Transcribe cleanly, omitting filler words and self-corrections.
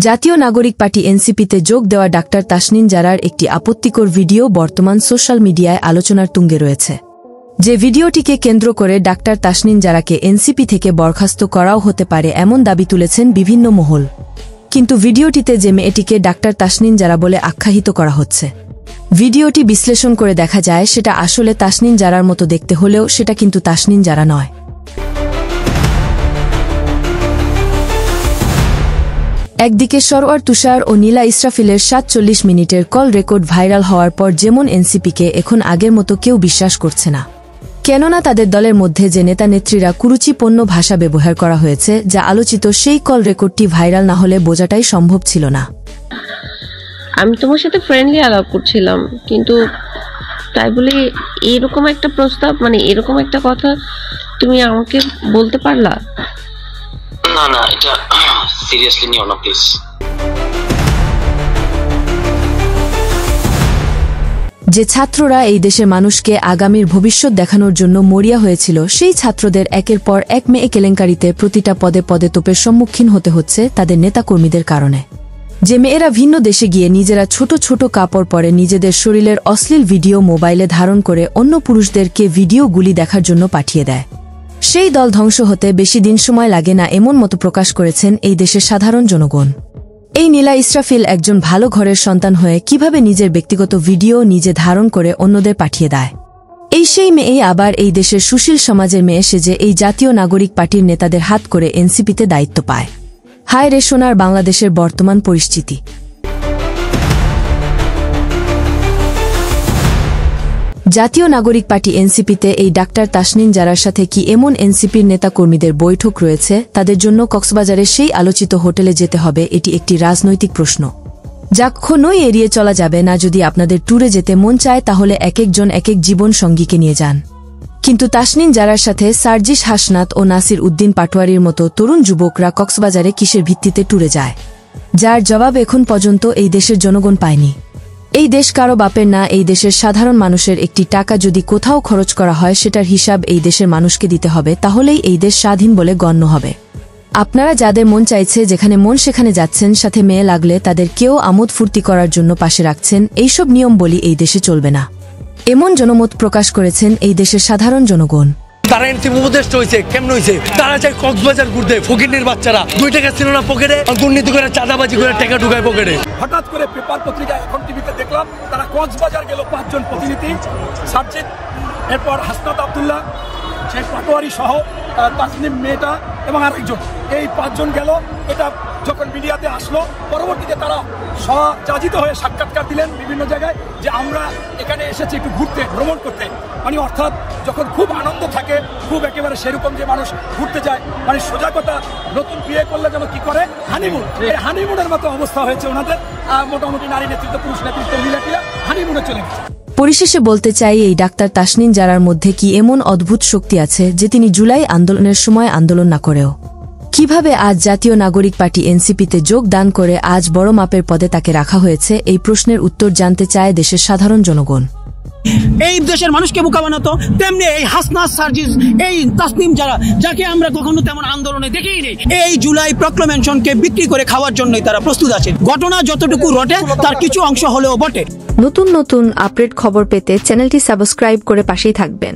জাতীয় নাগরিক পার্টি এনসিপিতে যোগ দেওয়া ডাক্তার তাসনিন জারার একটি আপত্তিকর ভিডিও বর্তমান সোশ্যাল মিডিয়ায় আলোচনার তুঙ্গে রয়েছে। যে ভিডিওটিকে কেন্দ্র করে ডাক্তার তাসনিন জারাকে এনসিপি থেকে বরখাস্ত করাও হতে পারে এমন দাবি তুলেছেন বিভিন্ন মহল। কিন্তু ভিডিওটিতে যে মেয়েটিকে ডাক্তার তাসনিন জারা বলে আখ্যায়িত করা হচ্ছে, ভিডিওটি বিশ্লেষণ করে দেখা যায় সেটা আসলে তাসনিন জারার মতো দেখতে হলেও সেটা কিন্তু তাসনিন জারা নয়। একদিকে সরওয়ার তুষার ও নীলা ইসরাফিলের ৪৭ মিনিটের কল রেকর্ড ভাইরাল হওয়ার পর যেমন এনসিপিকে এখন আগের মতো কেউ বিশ্বাস করছে না, কেননা তাদের দলের মধ্যে যে নেতা নেত্রীরা কুরুচিপূর্ণ ভাষা ব্যবহার করা হয়েছে যা আলোচিত, সেই কল রেকর্ডটি ভাইরাল না হলে বোঝাটাই সম্ভব ছিল না। আমি তোমার সাথে ফ্রেন্ডলি আলাপ করছিলাম, কিন্তু তাই বলে এরকম একটা প্রস্তাব, মানে এরকম একটা কথা তুমি আমাকে বলতে পারলা? না না, এটা সিরিয়াসলি নিও না প্লিজ। যে ছাত্ররা এই দেশের মানুষকে আগামীর ভবিষ্যৎ দেখানোর জন্য মরিয়া হয়েছিল, সেই ছাত্রদের একের পর এক মেয়ে কেলেঙ্কারিতে প্রতিটা পদে পদে তোপের সম্মুখীন হতে হচ্ছে তাদের নেতাকর্মীদের কারণে। যে মেয়েরা ভিন্ন দেশে গিয়ে নিজেরা ছোট ছোট কাপড় পরে নিজেদের শরীরের অশ্লীল ভিডিও মোবাইলে ধারণ করে অন্য পুরুষদেরকে ভিডিওগুলি দেখার জন্য পাঠিয়ে দেয়, সেই দল ধ্বংস হতে বেশি দিন সময় লাগে না এমন মতো প্রকাশ করেছেন এই দেশের সাধারণ জনগণ। এই নীলা ইসরাফিল একজন ভালো ঘরের সন্তান হয়ে কিভাবে নিজের ব্যক্তিগত ভিডিও নিজে ধারণ করে অন্যদের পাঠিয়ে দেয়, এই সেই মেয়েই আবার এই দেশের সুশীল সমাজের মেয়ে সেজে এই জাতীয় নাগরিক পার্টির নেতাদের হাত করে এনসিপিতে দায়িত্ব পায়। হায় রে সোনার বাংলাদেশের বর্তমান পরিস্থিতি। জাতীয় নাগরিক পার্টি এনসিপিতে এই ডাক্তার তাসনিন জারার সাথে কি এমন এনসিপির নেতাকর্মীদের বৈঠক রয়েছে তাদের জন্য কক্সবাজারের সেই আলোচিত হোটেলে যেতে হবে? এটি একটি রাজনৈতিক প্রশ্ন যা কখনোই এড়িয়ে চলা যাবে না। যদি আপনাদের ট্যুরে যেতে মন চায় তাহলে এক একজন এক এক জীবন সঙ্গীকে নিয়ে যান, কিন্তু তাসনিন জারার সাথে সার্জিস হাসনাত ও নাসির উদ্দিন পাটোয়ারির মতো তরুণ যুবকরা কক্সবাজারে কিসের ভিত্তিতে ট্যুরে যায়, যার জবাব এখন পর্যন্ত এই দেশের জনগণ পায়নি। এই দেশ কারো বাপের না, এই দেশের সাধারণ মানুষের একটি টাকা যদি কোথাও খরচ করা হয় সেটার হিসাব এই দেশের মানুষকে দিতে হবে, তাহলেই এই দেশ স্বাধীন বলে গণ্য হবে। আপনারা যাদের মন চাইছে যেখানে মন সেখানে যাচ্ছেন, সাথে মেয়ে লাগলে তাদের কেউ আমোদ ফুর্তি করার জন্য পাশে রাখছেন, এইসব নিয়ম বলি এই দেশে চলবে না, এমন জনমত প্রকাশ করেছেন এই দেশের সাধারণ জনগণ। তারা এনসিপি উপদেষ্টা হয়েছে, কেমন হয়েছে? তারা চাই কক্সবাজার ঘুরতে, ফকিরের বাচ্চারা 2 টাকা ছিল না পকেটে, দুর্নীতি করে চাঁদাবাজি করে টাকা ঢুকায় পকেটে। হঠাৎ করে পেপার পত্রিকা এখন টিভিতে দেখলাম তারা কক্সবাজার গেল 5 জন প্রতিনিধি, সার্জিদ, এরপর হাসনাত আব্দুল্লাহ, শেখ পাটোয়ারি সহ তাসনিম মেয়েটা এবং আরেকজন, এই 5 জন গেল। এটা যখন মিডিয়াতে আসলো, পরবর্তীতে তারা সযাচিত হয়ে সাক্ষাৎকার দিলেন বিভিন্ন জায়গায় যে আমরা এখানে এসেছি একটু ঘুরতে, ভ্রমণ করতে। মানে অর্থাৎ যখন খুব আনন্দ থাকে, খুব একেবারে সেরকম যে মানুষ ঘুরতে যায়, মানে সোজা কথা, নতুন বিয়ে করলে যেন কি করে হানিমুন, এই হানিমুনের মতো অবস্থা হয়েছে ওনাদের। মোটামুটি নারী নেতৃত্ব পুরুষ নেতৃত্ব মিলে হানিমুনে চলে গেছে। পরিশেষে বলতে চাই, এই ডাক্তার তাসনিন জারার মধ্যে কি এমন অদ্ভুত শক্তি আছে যে তিনি জুলাই আন্দোলনের সময় আন্দোলন না করেও কিভাবে আজ জাতীয় নাগরিক পার্টি এনসিপিতে যোগদান করে আজ বড় মাপের পদে তাকে রাখা হয়েছে, এই প্রশ্নের উত্তর জানতে চায় দেশের সাধারণ জনগণ। এই দেশের মানুষকে বোকা বানাতো, তেমনি এই হাসনাত, সার্জিস, এই তাসনিম জারা, যাকে আমরা কখনো তেমন আন্দোলনে দেখিনি নেই, এই জুলাই প্রক্লেমেশনকে বিক্রি করে খাওয়ার জন্যই তারা প্রস্তুত আছে। ঘটনা যতটুকু রটে তার কিছু অংশ হলেও বটে। নতুন নতুন আপডেট খবর পেতে চ্যানেলটি সাবস্ক্রাইব করে পাশেই থাকবেন।